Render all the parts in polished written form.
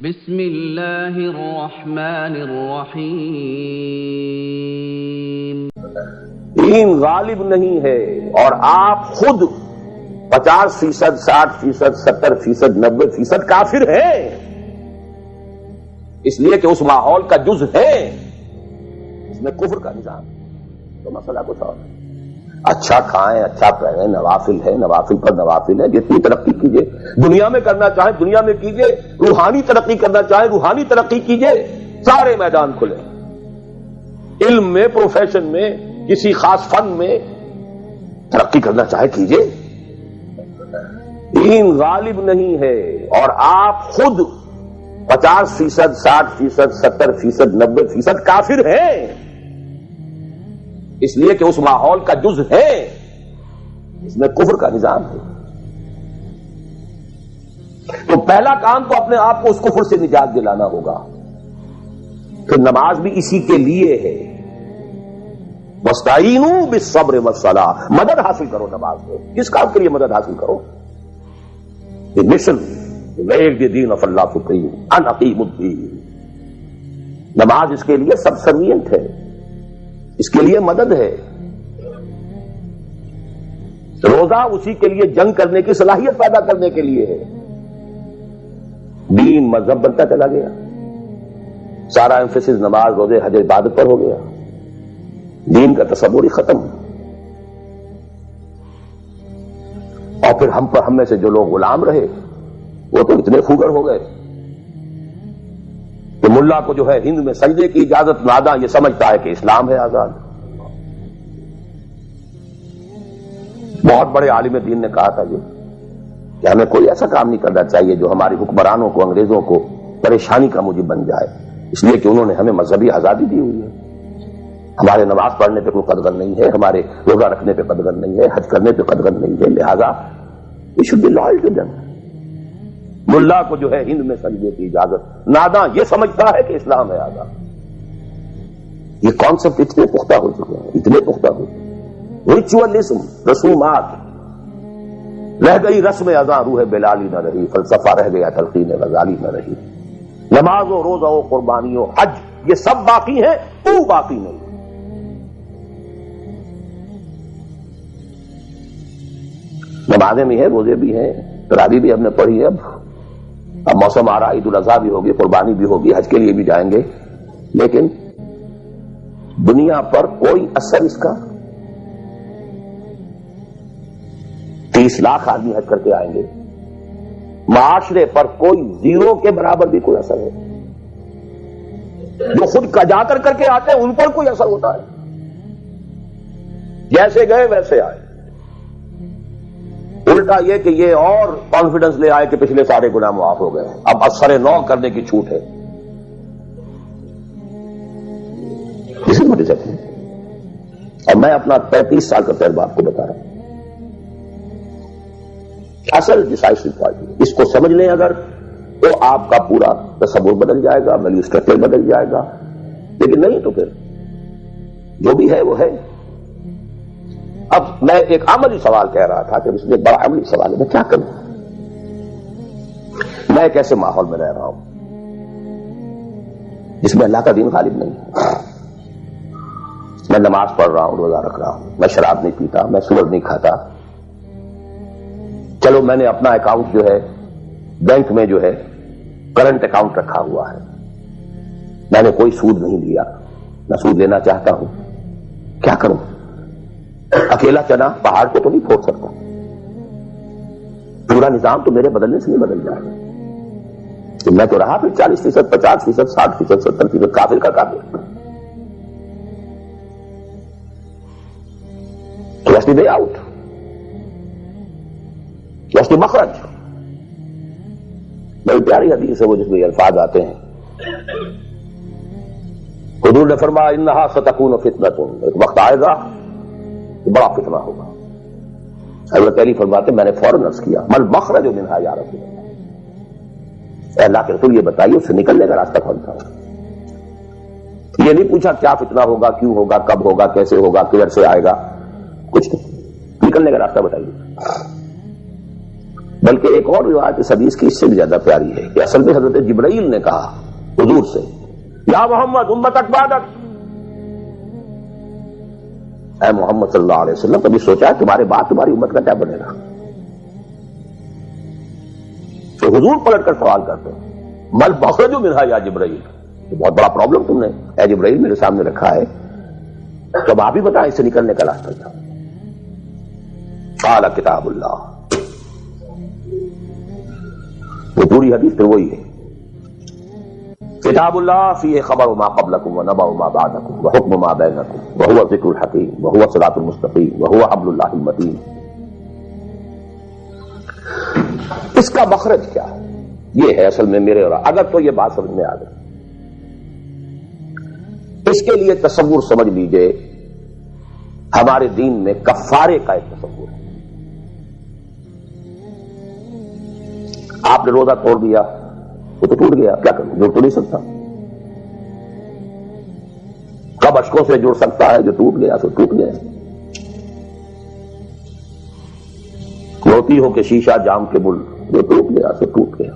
بسم اللہ الرحمن الرحیم۔ دین غالب نہیں ہے اور آپ خود 50%، 60%، 70%، 90% کافر ہیں، اس لیے کہ اس ماحول کا جز ہے، اس میں کفر کا نظام ہے۔ تو مسئلہ کچھ اور ہے۔ اچھا کھائیں، اچھا پہنیں، نوافل ہے، نوافل پر نوافل ہے، جتنی ترقی کیجئے، دنیا میں کرنا چاہیں دنیا میں کیجئے، روحانی ترقی کرنا چاہیں روحانی ترقی کیجئے، سارے میدان کھلے، علم میں، پروفیشن میں، کسی خاص فن میں ترقی کرنا چاہے کیجئے۔ دین غالب نہیں ہے اور آپ خود 50%، 60%، 70%، 90% کافر ہیں، اس لیے کہ اس ماحول کا جز ہے، اس میں کفر کا نظام ہے۔ تو پہلا کام تو اپنے آپ کو اس کفر سے نجات دلانا ہوگا، پھر نماز بھی اسی کے لیے ہے۔ وَاسْتَعِینُوا بِالصَّبْرِ وَالصَّلَاةِ، مدد حاصل کرو نماز سے۔ کس کام کے لیے مدد حاصل کرو؟ The mission to make the deen of Allah supreme and aqim الدین۔ نماز اس کے لیے سبسروینٹ ہے، اس کے لیے مدد ہے۔ روزہ اسی کے لیے جنگ کرنے کی صلاحیت پیدا کرنے کے لیے ہے۔ دین مذہب بنتا چلا گیا، سارا ایمفیسس نماز، روزے، حج، عبادت پر ہو گیا، دین کا تصور ہی ختم۔ اور پھر ہم میں سے جو لوگ غلام رہے وہ تو اتنے خوگر ہو گئے کہ ملا کو جو ہے ہند میں سجدے کی اجازت ناداں یہ سمجھتا ہے کہ اسلام ہے آزاد۔ بہت بڑے عالم دین نے کہا تھا یہ کہ ہمیں کوئی ایسا کام نہیں کرنا چاہیے جو ہماری حکمرانوں کو، انگریزوں کو پریشانی کا موجب بن جائے، اس لیے کہ انہوں نے ہمیں مذہبی آزادی دی ہوئی ہے۔ ہمارے نماز پڑھنے پہ کوئی قدغن نہیں ہے، ہمارے روزہ رکھنے پہ قدغن نہیں ہے، حج کرنے پہ قدغن نہیں ہے، لہذا we should be loyal to them۔ ملا کو جو ہے ہند میں سجدے کی اجازت ناداں یہ سمجھتا ہے کہ اسلام ہے آزاد۔ یہ کانسیپٹ اتنے پختہ ہو چکے ہیں، اتنے پختہ ہو چکے ہیں۔ ریچولزم، رسومات، رہ گئی رسم اذاں، روح بلالی نہ رہی، فلسفہ رہ گیا، تلقین غزالی نہ رہی۔ نماز و روزہ و قربانی و حج یہ سب باقی ہیں، تو باقی نہیں۔ نمازیں بھی ہیں، روزے بھی ہیں، تراویح بھی ہم نے پڑھی ہے، اب موسم آ رہا، عید الاضحیٰ بھی ہوگی، قربانی بھی ہوگی، حج کے لیے بھی جائیں گے، لیکن دنیا پر کوئی اثر اس کا 30 لاکھ آدمی حج کر کے آئیں گے، معاشرے پر کوئی زیرو کے برابر بھی کوئی اثر ہے؟ جو خود جا کر کے آتے ہیں ان پر کوئی اثر ہوتا ہے؟ جیسے گئے ویسے آئے۔ الٹا یہ کہ یہ اور کانفیڈنس لے آئے کہ پچھلے سارے گناہ معاف ہو گئے، اب اثر نو کرنے کی چھوٹ ہے۔ اسی وجہ سے اور میں اپنا 35 سال کا تجربہ آپ کو بتا رہا ہوں۔ اصل ڈیسائیسو پوائنٹ اس کو سمجھ لیں اگر تو آپ کا پورا تصور بدل جائے گا، ویلیو اسٹرکچر بدل جائے گا، لیکن نہیں تو پھر جو بھی ہے وہ ہے۔ اب میں ایک عملی سوال کہہ رہا تھا کہ اس میں بڑا عملی سوال ہے، میں کیا کروں؟ میں ایک ایسے ماحول میں رہ رہا ہوں جس میں اللہ کا دین غالب نہیں ہے۔ میں نماز پڑھ رہا ہوں، روزہ رکھ رہا ہوں، میں شراب نہیں پیتا، میں سور نہیں کھاتا، چلو میں نے اپنا اکاؤنٹ جو ہے بینک میں جو ہے کرنٹ اکاؤنٹ رکھا ہوا ہے، میں نے کوئی سود نہیں لیا، نہ سود لینا چاہتا ہوں، کیا کروں؟ اکیلا چنا پہاڑ کو تو نہیں پھوڑ سکتا، پورا نظام تو میرے بدلنے سے نہیں بدل جائے گا۔ تو میں تو رہا پھر 40%، 50%، 60%، 70% کافر کا کافر۔ تو what's the way out? What's the مخرج؟ بڑی پیاری حدیث ہے وہ جس میں یہ الفاظ آتے ہیں، حضور نے فرمایا انہا ستکون فتنۃ، ایک وقت آئے گا بڑا فتنہ ہوگا۔ حضرت علی فرماتے میں نے فوراً عرض کیا مل مخرج منہا یا رسول اللہ، اے اللہ کے رسول یہ بتائیے اس سے نکلنے کا راستہ کون سا ہوگا؟ یہ نہیں پوچھا کیا فتنہ ہوگا، کیوں ہوگا، کب ہوگا، کیسے ہوگا، کدھر سے آئے گا، کچھ نہیں، نکلنے کا راستہ بتائیے۔ بلکہ ایک اور روایت اس حدیث کی اس سے بھی زیادہ پیاری ہے کہ اصل میں حضرت جبرائیل نے کہا حضور سے، یا محمد امتک بعدک، اے محمد صلی اللہ علیہ وسلم کبھی سوچا ہے تمہارے بعد تمہاری امت کا کیا بنے گا؟ تو حضور پلٹ کر سوال کرتے ہیں، مل مخرج منہا یا جبرائیل، یہ بہت بڑا پرابلم تم نے اے جبرائیل میرے سامنے رکھا ہے، تو اب آپ ہی بتائیں اس سے نکلنے کا راستہ کیا؟ قال کتاب اللہ، وہ پوری حدیث پھر وہی ہے، کتاب اللہ فیہ خبر ما قبلکم ونبأ ما بعدکم وحکم ما بینکم وہو ذکر الحکیم وہو الصراط المستقیم وہو حبل اللہ المتین۔ اس کا مخرج کیا ہے؟ یہ ہے اصل میں میرے اور اگر تو یہ بات سمجھ میں آ گئی، اس کے لیے تصور سمجھ لیجئے، ہمارے دین میں کفارے کا ایک تصور ہے۔ آپ نے روزہ توڑ دیا، وہ تو ٹوٹ گیا، کیا کروں؟ جڑ تو نہیں سکتا۔ کب اشکوں سے جڑ سکتا ہے؟ جو ٹوٹ گیا سو ٹوٹ گیا۔ روتی ہو کہ شیشہ جام کے بل، جو ٹوٹ گیا سو ٹوٹ گیا۔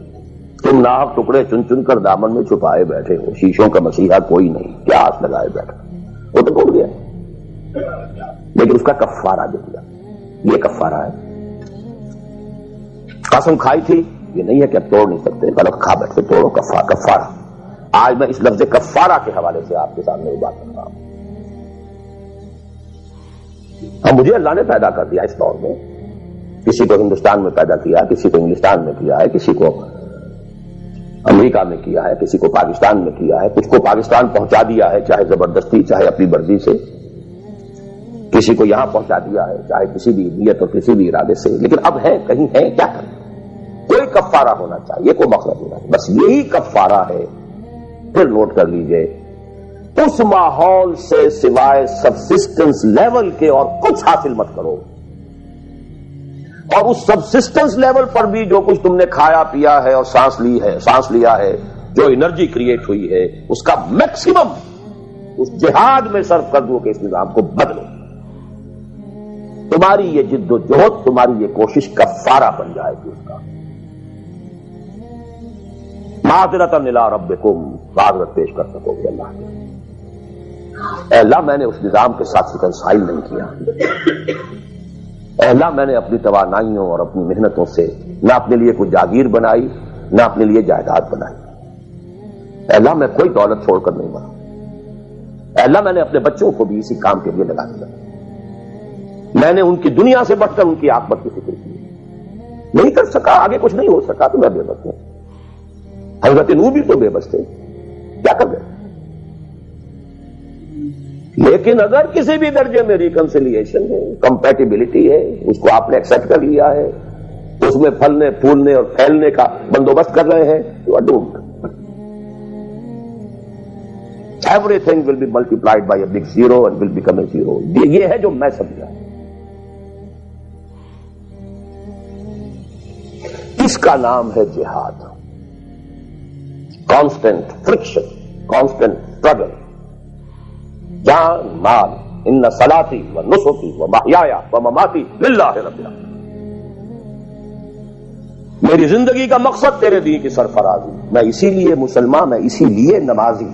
تم ناحق ٹکڑے چن چن کر دامن میں چھپائے بیٹھے ہو، شیشوں کا مسیحا کوئی نہیں، کیا آس لگائے بیٹھا، وہ تو ٹوٹ گیا، لیکن اس کا کفارہ جو دیا، یہ کفارہ ہے۔ قسم کھائی تھی، یہ نہیں ہے کہ اب توڑ نہیں سکتے، غلط کھا بیٹھے توڑو، کفارہ۔ آج میں اس لفظ کفارہ کے حوالے سے آپ کے سامنے بات کر رہا ہوں۔ اب مجھے اللہ نے پیدا کر دیا اس دور میں، کسی کو ہندوستان میں پیدا کیا، کسی کو انگلستان میں کیا ہے، کسی کو امریکہ میں کیا ہے، کسی کو پاکستان میں کیا ہے، کچھ کو پاکستان پہنچا دیا ہے، چاہے زبردستی چاہے اپنی مرضی سے، کسی کو یہاں پہنچا دیا ہے چاہے کسی بھی نیت اور کسی بھی ارادے سے، لیکن اب ہے کہیں ہے، کیا کریں؟ کوئی کفارہ ہونا چاہیے، کوئی مخرج ہونا چاہیے، بس یہی کفارہ ہے۔ پھر نوٹ کر لیجئے، اس ماحول سے سوائے سبسسٹنس لیول کے اور کچھ حاصل مت کرو، اور اس سبسسٹنس لیول پر بھی جو کچھ تم نے کھایا پیا ہے اور سانس لیا ہے، جو انرجی کریٹ ہوئی ہے، اس کا میکسیمم اس جہاد میں صرف کر دو کہ اس نظام کو بدلو۔ تمہاری یہ جد و جہد، تمہاری یہ کوشش کفارہ بن جائے گی اس کا۔ معذرۃ الی ربکم، معذرت پیش کر سکو گے اللہ کے۔ اے اللہ میں نے اس نظام کے ساتھ ریکنسائل نہیں کیا، اے اللہ میں نے اپنی توانائیوں اور اپنی محنتوں سے نہ اپنے لیے کوئی جاگیر بنائی، نہ اپنے لیے جائیداد بنائی، اے اللہ میں کوئی دولت چھوڑ کر نہیں مرا، اے اللہ میں نے اپنے بچوں کو بھی اسی کام کے لیے لگا دیا، میں نے ان کی دنیا سے بڑھ کر ان کی عاقبت کی فکر کی، نہیں کر سکا، آگے کچھ نہیں ہو سکا تو میں بے بس ہوں۔ حضرت نوح بھی تو بے بس تھے، کیا کر گئے؟ لیکن اگر کسی بھی درجے میں ریکنسیلیشن ہے، کمپیٹیبلٹی ہے، اس کو آپ نے ایکسپٹ کر لیا ہے، اس میں پھلنے پھولنے اور پھیلنے کا بندوبست کر رہے ہیں، you are doomed. Everything will be multiplied by a big zero and will become a zero. یہ ہے جو میں سمجھا۔ اس کا نام ہے جہاد، کانسٹنٹ فرکشن، کانسٹنٹ اسٹرگل، جان مال، ان صلاتی و نسکی و محیایا و مماتی للہ رب العالمین۔ میری زندگی کا مقصد تیرے دین کی سرفرازی، میں اسی لیے مسلمان، میں اسی لیے نمازی۔